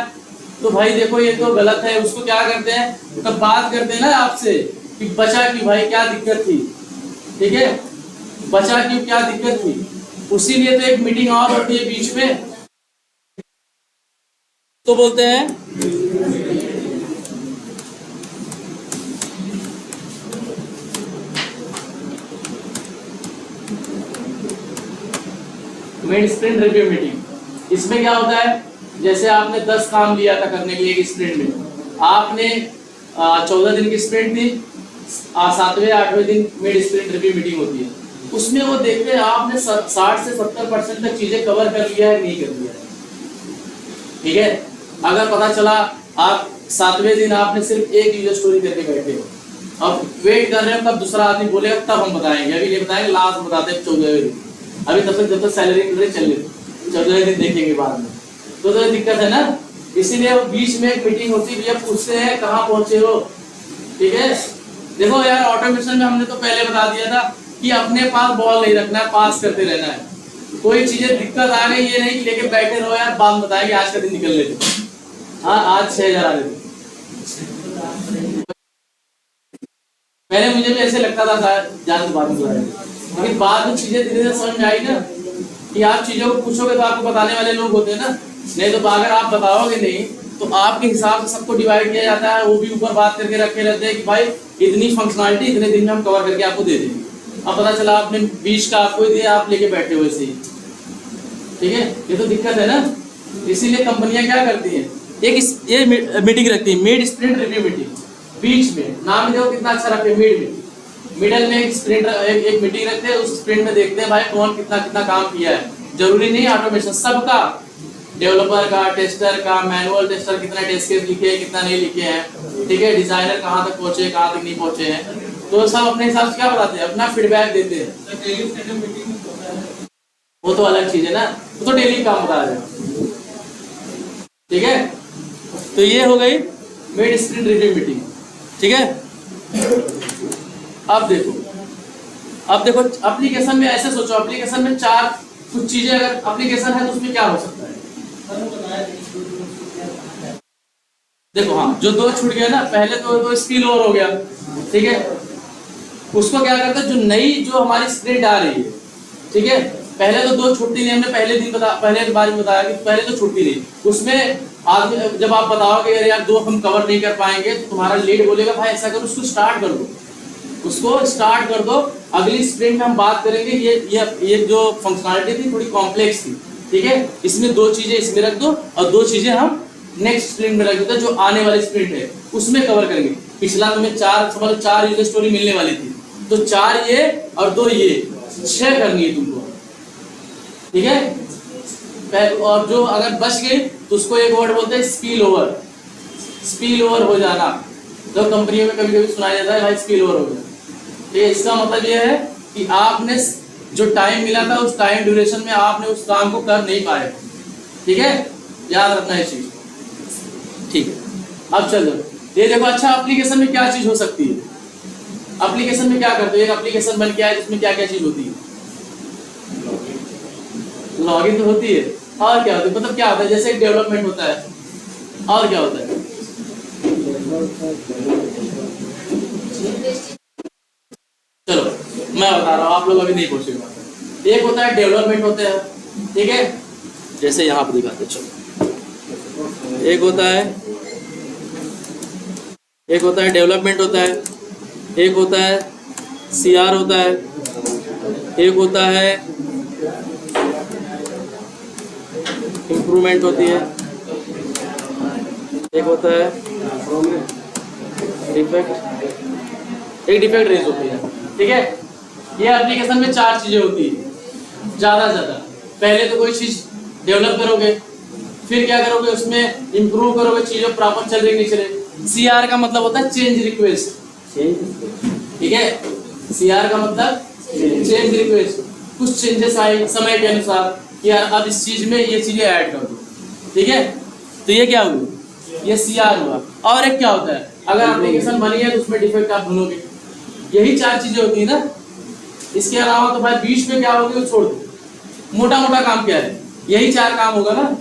तो भाई देखो ये तो गलत है। उसको क्या करते हैं, तब बात करते हैं ना आपसे कि बचा क्यों भाई, क्या दिक्कत थी। ठीक है, बचा क्यों, क्या दिक्कत थी, उसीलिए तो एक मीटिंग और होती है बीच में, तो बोलते हैं मिड स्प्रिंट रिव्यू मीटिंग। इसमें क्या होता है, जैसे आपने 10 काम लिया था करने के लिए एक स्प्रिंट में, आपने 14 दिन की स्प्रिंट थी, 7वें 8वें दिन मिड स्प्रिंट रिव्यू मीटिंग होती है। उसमें वो देखते हैं आपने 60 से 70% तक चीजें कवर कर लिया है नहीं कर लिया है। ठीक है, अगर पता चला आप 7वें दिन आपने सिर्फ एक यूजर स्टोरी करके बैठे हो, अब वेट कर रहे हो कब दूसरा आदमी बोलेगा तब हम बताएंगे, अभी नहीं बताएंगे, लास्ट बताते हैं 14वें दिन। अभी तब तक जब तक सैलरी मिल रही चल रही, 14वें दिन देखेंगे बाद में, तो दिक्कत है ना। इसीलिए वो बीच में एक मीटिंग होती है, भैया पूछते हैं कहाँ पहुंचे हो। ठीक है, देखो यार ऑटोमेशन में हमने तो पहले बता दिया था कि अपने पास बॉल नहीं रखना है, पास करते रहना है। कोई चीजें दिक्कत आ गई ये नहीं लेके बैठे रहो यार, बाद में बताएंगे आज का दिन निकल लेते। हाँ आज 6000 आ रहे थे, पहले मुझे भी ऐसे लगता था ज्यादा बाद में, लेकिन बाद में चीजें धीरे धीरे समझ आई ना कि आप चीज़ों को पूछोगे तो आपको बताने वाले लोग होते हैं ना, नहीं तो अगर आप बताओगे नहीं तो आपके हिसाब से सबको डिवाइड किया जाता है, वो भी ऊपर बात करके रखे रहते हैं कि भाई इतनी फंक्शनलिटी इतने दिन में हम कवर करके आपको दे देंगे। अब पता चला आपने 20 का आपको ही दिया, आप लेके बैठे हुए से ही, ठीक है, ये तो दिक्कत है ना। इसीलिए कंपनियां क्या करती हैं, ये मीटिंग रखती है, मिड स्प्रिंट रिव्यू मीटिंग। बीच में नाम देखो कितना अच्छा रखे, मिड में, मिडल में एक स्प्रिंट एक मीटिंग रखते हैं, उस स्प्रिंट में देखते हैं भाई कौन कितना कितना काम किया है। जरूरी नहीं ऑटोमेशन, सबका, डेवलपर का, टेस्टर का, मैनुअल टेस्टर कितना टेस्ट केस लिखे हैं कितना नहीं लिखे हैं, ठीक है, डिजाइनर कहाँ तक पहुंचे कहाँ तक नहीं पहुंचे हैं, तो सब अपने हिसाब से क्या बताते हैं, अपना फीडबैक देते हैं। वो तो अलग चीज है ना, वो तो डेली काम बता रहे हैं, ठीक है। तो ये हो गई मिड स्प्रिंट रिव्यू मीटिंग, ठीक है। अब देखो एप्लीकेशन में ऐसे सोचो, एप्लीकेशन में चार कुछ चीजें, अगर एप्लीकेशन है तो उसमें क्या हो सकता है। देखो हाँ, जो दो छूट गया ना, पहले तो स्पिल ओवर हो गया, ठीक है, उसको क्या करते हैं, जो नई जो हमारी स्प्रिंट आ रही है, ठीक है, पहले तो दो छुट्टी नहीं, हमने पहले बार में बताया कि पहले तो छुट्टी नहीं, उसमें आदमी जब आप बताओगे यार दो हम कवर नहीं कर पाएंगे तो तुम्हारा लीड बोलेगा भाई ऐसा करो, उसको स्टार्ट कर दो, उसको स्टार्ट कर दो, अगली स्प्रिंट में हम बात करेंगे, ये जो फंक्शनलिटी थी थोड़ी कॉम्प्लेक्स थी, ठीक है, इसमें दो चीजें इसमें रख दो और दो चीजें हम नेक्स्ट स्प्रिंट में रख देते हैं, जो आने वाली स्प्रिंट है उसमें कवर करेंगे। पिछला तुम्हें चार यूजर स्टोरी मिलने वाली थी, तो 4 ये और 2 ये 6 करनी है तुमको, ठीक है। और जो अगर बच गई तो उसको एक वर्ड बोलते हैं स्पिल ओवर हो जाना, जो कंपनियों में कभी कभी सुनाया जाता है भाई स्पिल ओवर हो गया, ठीक है। इसका मतलब ये है कि आपने जो टाइम मिला था उस टाइम ड्यूरेशन में आपने उस काम को कर नहीं पाए, ठीक है, याद रखना है चीज, ठीक है। अब चलो ये देखो, अच्छा एप्लीकेशन में क्या चीज हो सकती है, एप्लीकेशन में क्या करते हो, एक एप्लीकेशन बन के आए जिसमें क्या क्या चीज होती है, लॉगिन तो होती है, और क्या होता है, मतलब क्या होता है, जैसे डेवलपमेंट होता है, और क्या होता है, चलो मैं बता रहा हूँ, आप लोग अभी नहीं पहुंचेगा। एक होता है डेवलपमेंट होता है, ठीक है, जैसे यहाँ पर दिखाते, चलो एक होता है डेवलपमेंट होता है, एक होता है CR होता है, एक होता है इम्प्रूवमेंट होती है, एक होता है डिफेक्ट रेज होती है, ठीक है। ये एप्लीकेशन में 4 चीजें होती है ज्यादा से ज्यादा। पहले तो कोई चीज डेवलप करोगे, फिर क्या करोगे, उसमें इंप्रूव करोगे, चीजें प्रॉपर चल रही नहीं चले। CR का मतलब होता है चेंज रिक्वेस्ट, ठीक है, CR का मतलब चेंज रिक्वेस्ट, कुछ चेंजेस आए समय के अनुसार कि यार अब इस चीज में ये चीजें ऐड कर दो, ठीक है, तो ये क्या हुआ, ये CR हुआ। और एक क्या होता है, अगर एप्लीकेशन बनी है तो उसमें डिफेक्ट आप ढूंढोगे, यही 4 चीजें होती है ना। इसके अलावा तो भाई बीच में क्या होगी वो छोड़ दो, मोटा मोटा काम क्या है, यही 4 काम होगा ना।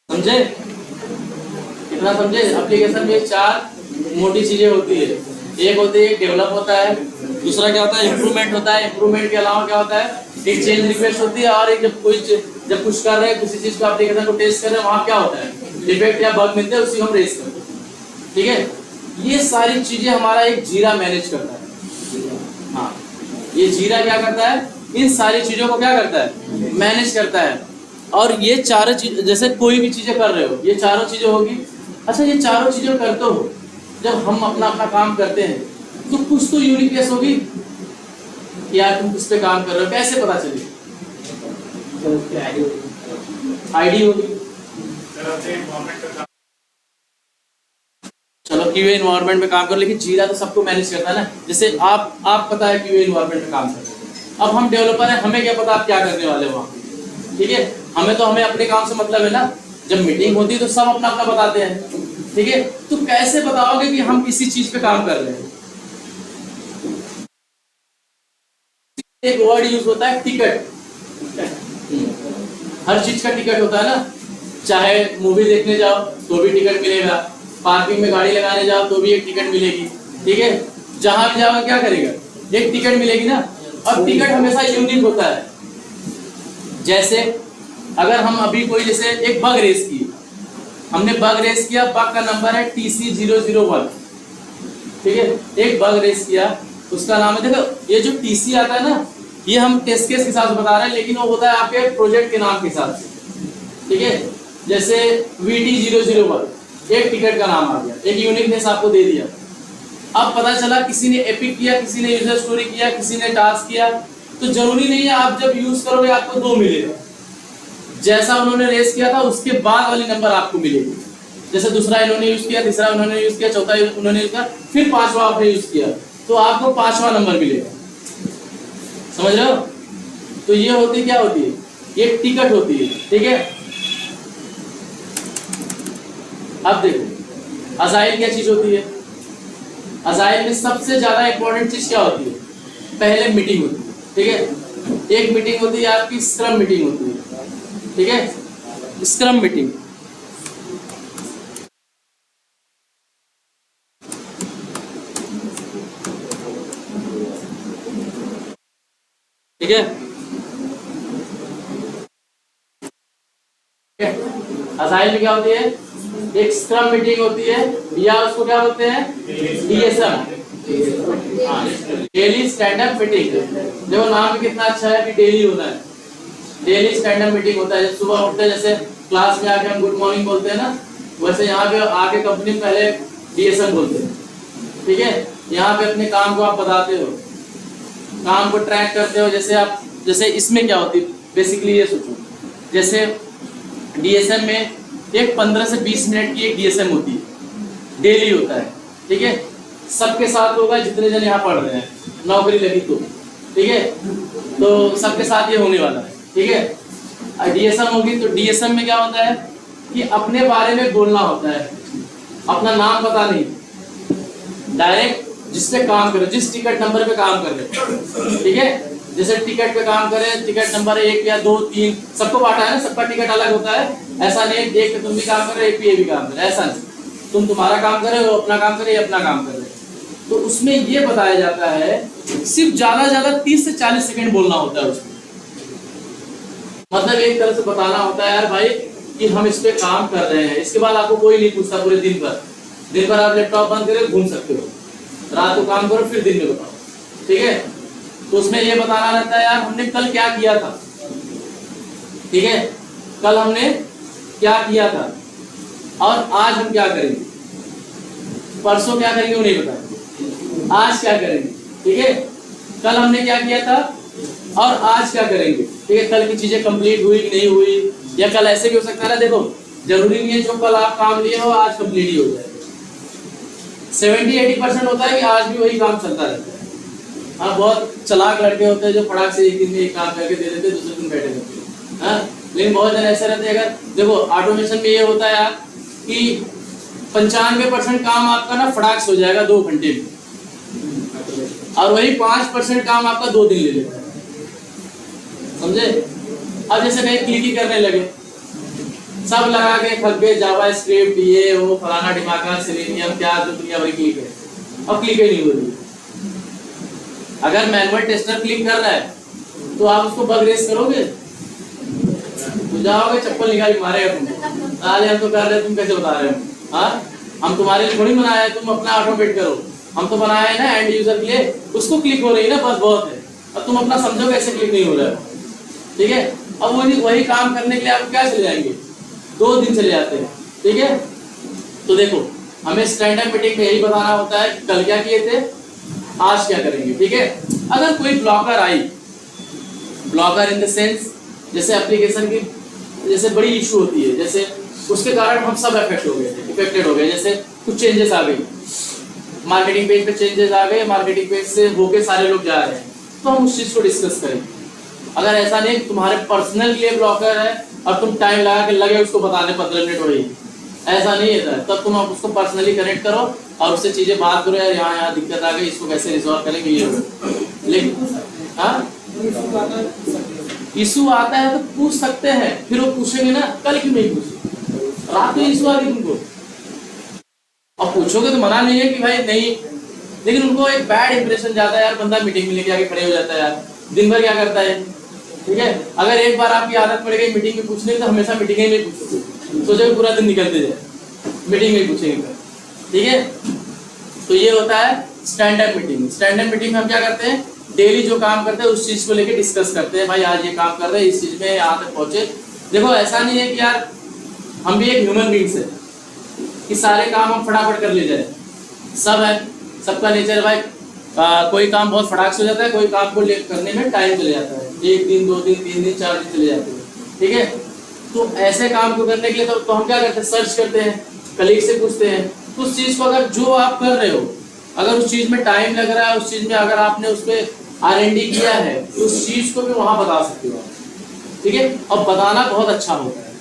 समझे, कितना समझे। एप्लीकेशन में 4 मोटी चीजें होती है, एक होती है डेवलप होता है, दूसरा क्या होता है इम्प्रूवमेंट होता है, इम्प्रूवमेंट के अलावा क्या होता है एक चेंज रिक्वेस्ट होती है, और एक जब कुछ कर रहे हैं किसी चीज को एप्लीकेशन को टेस्ट कर रहे हैं वहां क्या होता है डिफेक्ट या बग मिलते हैं, उसी को हम रेस करते हैं, ठीक है। ये सारी चीजें हमारा एक जीरा मैनेज करता है, हाँ, ये जीरा क्या करता है, इन सारी चीजों को क्या करता है, मैनेज करता है। और ये चारों चीज, जैसे कोई भी चीजें कर रहे हो, ये चारों चीजें होगी। अच्छा, ये चारों चीजें करते हो, जब हम अपना अपना काम करते हैं तो कुछ तो यूनिकनेस होगी कि यार तुम किस पे काम कर रहे हो, कैसे पता चले, आईडी होगी। चलो क्यूए एनवायरनमेंट में काम करो, लेकिन जीरा तो सबको मैनेज करता है ना। जैसे आप पता है क्यूए एनवायरनमेंट में काम करते हैं, अब हम डेवलपर हैं, हमें क्या पता आप क्या करने वाले हो वहाँ, ठीक है। हमें अपने काम से मतलब है ना। जब मीटिंग होती है तो सब अपना अपना बताते हैं, ठीक है। तो कैसे बताओगे कि हम किसी चीज पे काम कर रहे हैं? एक वर्ड यूज होता है टिकट। हर चीज का टिकट होता है ना। चाहे मूवी देखने जाओ तो भी टिकट मिलेगा, पार्किंग में गाड़ी लगाने जाओ तो भी एक टिकट मिलेगी, ठीक है। जहां भी जाओगे क्या करेगा, एक टिकट मिलेगी ना। और टिकट हमेशा यूनिक होता है। जैसे अगर हम अभी कोई जैसे एक बग रेस की, हमने बग रेस किया, बग का नंबर है TC001, ठीक है। एक बग रेस किया, उसका नाम है, देखो ये जो TC आता है ना, ये हम टेस्ट केस के हिसाब से बता रहे हैं, लेकिन वो होता है आपके प्रोजेक्ट के नाम के हिसाब से, ठीक है। जैसे VT001 एक टिकट का नाम आ गया, एक यूनिकनेस आपको दे दिया। अब पता चला किसी ने एपिक किया, किसी ने यूजर स्टोरी किया, किसी ने टास्क किया, तो जरूरी नहीं है आप जब यूज करोगे आपको 2 मिलेगा। जैसा उन्होंने रेस किया था उसके बाद वाली नंबर आपको मिलेगी। जैसे दूसरा इन्होंने यूज किया, तीसरा उन्होंने यूज किया, चौथा उन्होंने यूज किया, फिर 5वां आपने यूज किया, तो आपको 5वां नंबर मिलेगा। समझ रहे हो? तो ये होती क्या होती है, ये टिकट होती है, ठीक है। अब देखो अजाइल क्या चीज होती है। अजाइल में सबसे ज्यादा इंपॉर्टेंट चीज क्या होती है, पहले मीटिंग होती है, ठीक है। एक मीटिंग होती है आपकी स्क्रम मीटिंग होती है, ठीक है। स्क्रम मीटिंग, ठीक है। अजाइल में क्या होती है, एक स्क्रम मीटिंग होती है, या उसको क्या बोलते हैं, DSM, daily stand up meeting. देखो नाम भी कितना अच्छा है कि डेली होना है, डेली स्टैंड अप मीटिंग होता है। सुबह उठते हैं, जैसे क्लास में आके हम गुड मॉर्निंग बोलते हैं ना, वैसे यहाँ पे आके कंपनी में पहले DSM बोलते हैं, ठीक है। यहाँ पे अपने काम को आप बताते हो, काम को ट्रैक करते हो। जैसे इसमें क्या होती है, बेसिकली ये सोचो, जैसे DSM में एक 15 से 20 मिनट की एक DSM होती है, डेली होता है, ठीक है। सबके साथ होगा जितने जन यहाँ पढ़ रहे हैं, नौकरी लगी तो, ठीक है। तो सबके साथ ये होने वाला है, ठीक है। DSM होगी तो DSM में क्या होता है कि अपने बारे में बोलना होता है, अपना नाम पता नहीं, डायरेक्ट जिस पे काम करो, जिस टिकट नंबर पे काम कर रहे हो, ठीक है। जैसे टिकट पे काम करें, टिकट नंबर 1 या 2 3 सबको बांटा है ना, सबका टिकट अलग होता है। ऐसा नहीं देख के तुम भी काम कर रहे हो, ये भी काम कर रहे, ऐसा नहीं। तुम तुम्हारा काम करे, वो अपना काम करे, अपना काम कर रहे। तो उसमें ये बताया जाता है सिर्फ ज्यादा 30 से 40 सेकंड बोलना होता है उसमें। मतलब एक तरह से बताना होता है यार भाई कि हम इस पे काम कर रहे हैं। इसके बाद आपको कोई नहीं पूछता पूरे दिन भर आप लैपटॉप बंद करके घूम सकते हो, रात को काम करो फिर दिन में बताओ, ठीक है। तो उसमें ये बताना रहता है यार हमने कल क्या किया था, ठीक है। कल हमने क्या किया था और आज हम क्या करेंगे, परसों क्या करेंगे वो नहीं बताएंगे, आज क्या करेंगे, ठीक है। कल हमने क्या किया था और आज क्या करेंगे, ठीक है। कल की चीजें कंप्लीट हुई कि नहीं हुई, या कल ऐसे भी हो सकता है ना। देखो जरूरी नहीं है जो कल आप काम लिए हो आज कंप्लीट ही हो जाए। 70-80% होता है कि आज भी वही काम चलता रहता है। हाँ, बहुत चालाक लड़के होते हैं जो फटाक से एक दिन में एक काम करके दे देते, दूसरे दिन बैठे रहते हैं। हाँ, लेकिन बहुत जन ऐसे रहते हैं। अगर देखो ऑटोमेशन में ये होता है यार कि 95% काम आपका ना फटाक से हो जाएगा 2 घंटे में, और वही 5% काम आपका 2 दिन ले लेता है, समझे। अब जैसे कहीं क्लिक ही करने लगे, सब लगा के खग्गे जावा स्क्रिप्ट ये वो फलाना ढिमाका सेलेनियम क्या जो दुनिया भर क्लिक है, अब क्लिक ही नहीं हो रही। अगर मैनुअल टेस्टर क्लिक कर रहा है तो आप उसको बग रेस करोगे, तो जाओगे चप्पल निकाल मारेगा तुमको, अरे हम तो कर रहे तुम कैसे बता रहे हो। हाँ, हम तुम्हारे लिए थोड़ी बनाया है, तुम अपना ऑटोमेट करो। हम तो बनाया है ना एंड यूजर के लिए, उसको क्लिक हो रही है ना, बस बहुत है। अब तुम अपना समझो कैसे क्लिक नहीं हो रहा है, ठीक है। अब वही काम करने के लिए आप क्या चले जाएंगे, 2 दिन चले जाते हैं, ठीक है। तो देखो हमें स्टैंड अप मीटिंग में यही बताना होता है कि कल क्या किए थे, आज क्या करेंगे, ठीक है। अगर कोई blocker I, blocker in the sense जैसे एप्लीकेशन की जैसे बड़ी इशू होती है, जैसे उसके कारण हम सब इफेक्टेड हो गए। जैसे कुछ चेंजेस आ गई, मार्केटिंग पेज पे चेंजेस आ गए, मार्केटिंग पेज से होके सारे लोग जा रहे हैं, तो हम उस चीज को डिस्कस करेंगे। अगर ऐसा नहीं तुम्हारे पर्सनल के लिए ब्लॉकर है और तुम टाइम लगा के लगे उसको बताने 15 मिनट वही, ऐसा नहीं है सर, तब तुम उसको पर्सनली कनेक्ट करो और उससे चीजें बात करो, यार यहाँ दिक्कत आ गई, इसको कैसे रिजॉल्व करेंगे ये। लेकिन हाँ इशू आता है तो पूछ सकते हैं, फिर वो पूछेंगे ना, कल क्यों नहीं पूछे, रात में इशू आ गई तुमको और पूछोगे तो मना नहीं है कि भाई नहीं, लेकिन उनको एक बैड इंप्रेशन जाता है यार, बंदा मीटिंग में लेके आके खड़े हो जाता है यार, दिन भर क्या करता है, ठीक है। अगर एक बार आपकी आदत पड़ गई मीटिंग में पूछने की तो हमेशा मीटिंग में पूछोगे, सोचोगे पूरा दिन निकलते जाए, मीटिंग में पूछेंगे, ठीक है। तो ये होता है stand up meeting. Stand up meeting में हम क्या करते हैं, डेली जो काम करते हैं उस चीज को लेके डिस्कस करते हैं, भाई आज ये काम कर रहे हैं, इस चीज में यहाँ तक पहुंचे। देखो ऐसा नहीं है कि यार हम भी एक ह्यूमन बींग्स है कि सारे काम हम फटाफट कर ले जाए, सब है, सबका नेचर भाई, कोई काम बहुत फटाक से हो जाता है, कोई काम को करने में टाइम चले जाता है, 1 दिन 2 दिन 3 दिन 4 दिन चले जाते हैं, ठीक है। तो ऐसे काम को करने के लिए तो हम क्या करते हैं, सर्च करते हैं, कलीग से पूछते हैं, तो उस चीज को अगर जो आप कर रहे हो अगर उस चीज में टाइम लग रहा है, उस चीज में अगर आपने उस पर R&D किया है तो उस चीज को भी वहां बता सकते हो, ठीक है। और बताना बहुत अच्छा होता है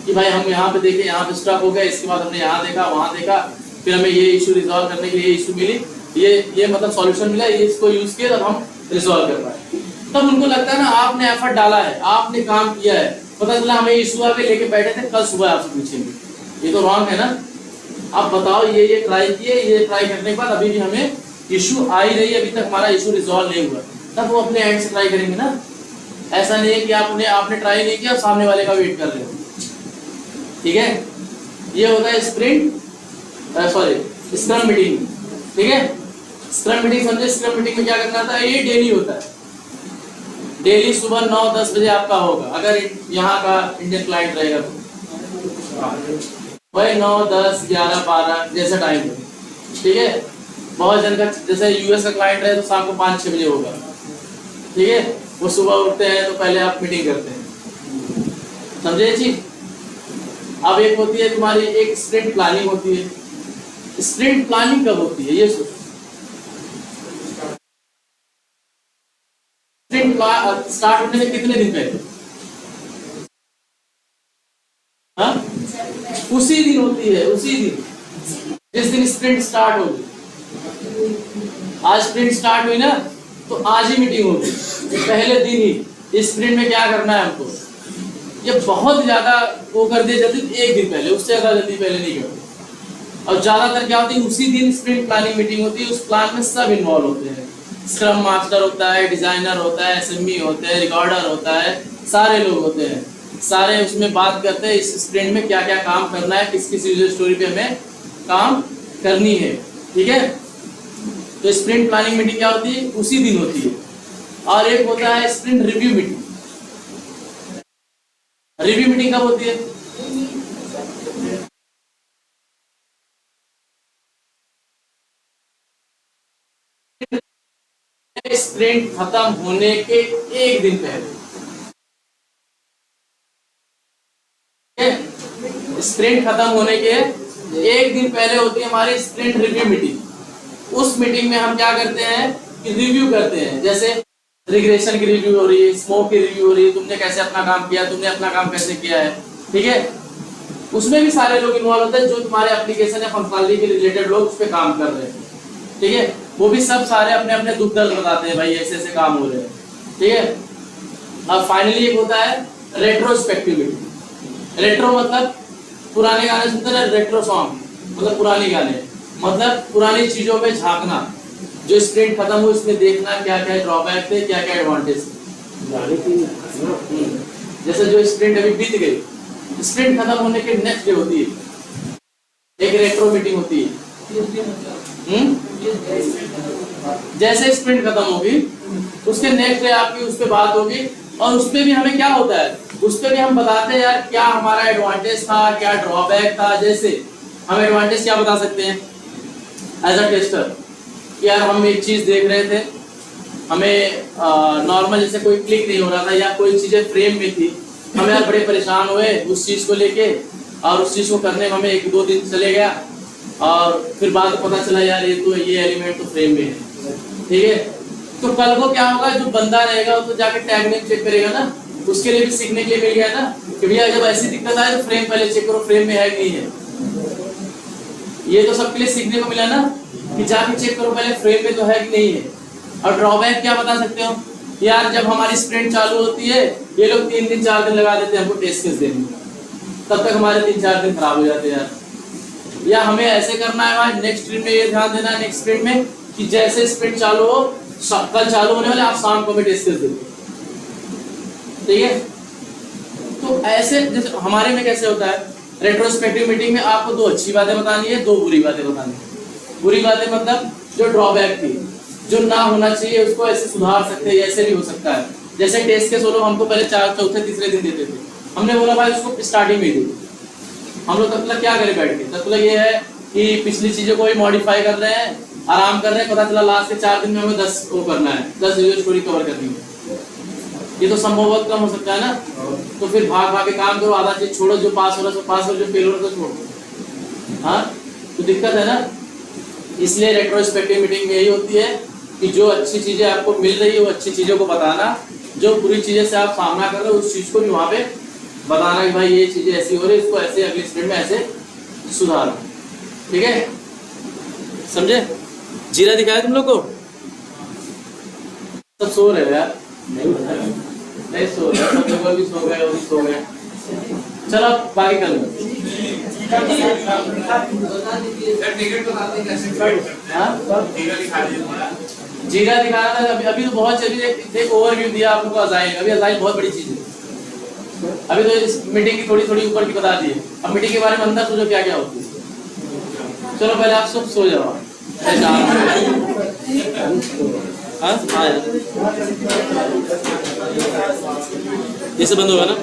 कि भाई हम यहाँ पे देखे, यहाँ पे स्टॉक हो गया, इसके बाद हमने यहाँ देखा, वहां देखा, फिर हमें ये इशू रिजॉल्व करने के लिए इशू मिली, ये मतलब सॉल्यूशन मिला, ये इसको यूज किया तब हम रिजॉल्व कर पाए। तब उनको लगता है ना आपने एफर्ट डाला है, आपने काम किया है, पता चला हमें इशू आ गए, लेके बैठे थे, कल सुबह आपसे पूछेंगे, ये तो रॉन्ग है ना। आप बताओ ये ट्राई किए, ये ट्राई करने के बाद अभी भी हमें इशू आ ही रही है, अभी तक हमारा इशू रिजॉल्व नहीं हुआ, तब वो अपने एंड से ट्राई करेंगे ना। ऐसा नहीं है कि आपने ट्राई नहीं किया, सामने वाले का वेट कर रहे हो, ठीक है। ये होता है स्क्रम मीटिंग, ठीक है। स्क्रम मीटिंग समझे, स्क्रम मीटिंग में क्या करना था, ये डेली होता है, डेली सुबह 9-10 बजे आपका होगा, अगर यहाँ का इंडियन क्लाइंट रहेगा तो वही 9, 10, 11, 12 जैसा टाइम है, ठीक है। बहुत जन का जैसे यूएस का क्लाइंट रहे तो शाम को 5-6 बजे होगा, ठीक है। वो सुबह उठते हैं तो पहले आप मीटिंग करते हैं, समझे चीज। अब एक होती है तुम्हारी एक स्प्रिंट प्लानिंग होती है। स्प्रिंट प्लानिंग कब होती है ये सोचो, स्प्रिंट स्टार्ट होने से कितने दिन पहले, हाँ उसी दिन होती है, उसी दिन जिस दिन स्प्रिंट स्टार्ट होगी। आज स्प्रिंट स्टार्ट हुई ना तो आज ही मीटिंग होगी, पहले दिन ही। स्प्रिंट में क्या करना है हमको, ये बहुत ज्यादा वो कर दिया जल्दी, एक दिन पहले, उससे ज्यादा जल्दी पहले नहीं करते। और ज्यादातर क्या होती है, उसी दिन स्प्रिंट प्लानिंग मीटिंग होती है, उस प्लान में सब इन्वॉल्व होते हैं, स्क्रम मास्टर होता है, डिजाइनर होता है, एसएमई होते हैं, रिकॉर्डर होता है, सारे लोग होते हैं, सारे उसमें बात करते हैं इस स्प्रिंट में क्या क्या काम करना है, किस किस यूजर स्टोरी पे हमें काम करनी है, ठीक है। तो स्प्रिंट प्लानिंग मीटिंग क्या होती है, उसी दिन होती है। और एक होता है sprint review meeting. Review meeting कब होती है, स्प्रिंट खत्म होने के एक दिन पहले, स्प्रिंट खत्म होने के एक दिन पहले होती है हमारी स्प्रिंट रिव्यू मीटिंग। उस मीटिंग में हम क्या करते हैं कि रिव्यू करते हैं, जैसे रिग्रेशन की रिव्यू हो रही है, स्मोक की रिव्यू हो रही है, तुमने कैसे अपना काम किया, तुमने अपना काम कैसे किया है, ठीक है। उसमें भी सारे लोग इन्वॉल्व होते हैं जो तुम्हारे एप्लीकेशन या फंक्शनलिटी के रिलेटेड लोग उस पर काम कर रहे हैं, ठीक है। वो भी सब सारे अपने अपने दुख दर्द बताते हैं, भाई ऐसे ऐसे काम हो रहे हैं, ठीक है। अब फाइनली एक होता है रेट्रोस्पेक्टिव मीटिंग। रेट्रो मतलब पुराने गाने सुनते हैं, रेट्रो सॉन्ग मतलब पुराने गाने, मतलब पुरानी चीजों में झांकना, जो स्प्रिंट खत्म हुई उसमें देखना क्या क्या ड्रॉबैक थे, क्या क्या एडवांटेज थे। जैसे जो स्प्रिंट अभी बीत गई, स्प्रिंट खत्म होने के नेक्स्ट डे होती है एक रेट्रो मीटिंग होती है। जैसे स्प्रिंट खत्म होगी उसके नेक्स्ट डे आपकी उस पर बात होगी, और उस पर भी हमें क्या होता है, उस पर भी हम बताते हैं यार क्या हमारा एडवांटेज था, क्या ड्रॉबैक था। जैसे हम एडवांटेज क्या बता सकते हैं एज अ टेस्टर, कि यार हम एक चीज देख रहे थे, हमें नॉर्मल जैसे कोई क्लिक नहीं हो रहा था या कोई चीजें फ्रेम में थी, हम यार बड़े परेशान हुए उस चीज को लेके, और उस चीज को करने में हमें 1-2 दिन चले गया, और फिर बाद में पता चला यार ये तो ये एलिमेंट तो फ्रेम में है, ठीक है। तो कल को क्या होगा, जो बंदा रहेगा वो तो जाके टैग नेम चेक करेगा ना, उसके लिए भी सीखने के लिए मिल गया ना कि भैया जब ऐसी दिक्कत आए तो फ्रेम पहले चेक करो, फ्रेम में है कि नहीं है। ये तो सबके लिए सीखने को मिला ना कि जाके चेक करो पहले फ्रेम में तो है कि नहीं है। और ड्रॉबैक क्या बता सकते हो यार, जब हमारी स्प्रिंट चालू होती है ये लोग 3 दिन 4 दिन लगा देते हैं हमको टेस्ट केस देने में, तब तक हमारे 3-4 दिन खराब हो जाते हैं यार। या हमें ऐसे करना है भाई, नेक्स्ट स्प्रिंट में ये ध्यान देना है नेक्स्ट स्प्रिंट में कि जैसे स्प्रिंट चालू हो, कल चालू होने वाले आप शाम को हमें टेस्ट केस देते, ठीक है। तो ऐसे जैसे हमारे में कैसे होता है, रेट्रोस्पेक्टिव मीटिंग में आपको 2 अच्छी बातें बतानी है, 2 बुरी बातें बतानी है। बुरी बातें मतलब जो ड्रॉबैक थी, जो ना होना चाहिए उसको ऐसे सुधार सकते हैं, ऐसे भी हो सकता है। जैसे टेस्ट केस वो लोग हमको पहले 4, चौथे, तीसरे दिन देते थे, हमने बोला भाई उसको स्टार्टिंग में ही दे। हम लोग तब तक क्या करें बैठ के, तब तक ये है कि पिछली चीजों को भी मॉडिफाई कर रहे हैं, आराम कर रहे हैं, पता चला लास्ट के 4 दिन में हमें 10 वो करना है, 10 वीडियो स्टोरी कवर करनी है। ये तो संभव बहुत कम हो सकता है ना, तो फिर भाग भाग के काम करो, आधा चीज छोड़ो, जो पास हो रहा है पास करो, जो फेल हो रहा है तो छोड़ो। हाँ तो दिक्कत है ना, इसलिए रेट्रोस्पेक्टिव मीटिंग में यही होती है कि जो अच्छी चीजें आपको मिल रही है वो अच्छी चीजों को बताना, जो बुरी चीजें से आप सामना कर रहे हो उस चीज को भी वहाँ पे बताना कि भाई ये चीजें ऐसी हो रही है, इसको ऐसे अगली स्प्रिंट में ऐसे सुधारो, ठीक है, समझे। जीरा दिखाया तुम लोग को, सब सो रहे हो यार, नहीं सो रहे, सब लोग भी सो गए, वो भी सो गए। चलो बाकी कर लो। जीरा दिखाना था अभी तो बहुत चली, एक ओवरव्यू दिया आप लोगों को अजाइल, अभी अजाइल बहुत बड़ी चीज है। अभी तो इस मीटिंग की थोड़ी थोड़ी ऊपर की बता दी है, अब मीटिंग के बारे में अंदर सोचो क्या क्या होती है। चलो पहले आप सब सो जाओ, हाँ ये से बंद होगा ना।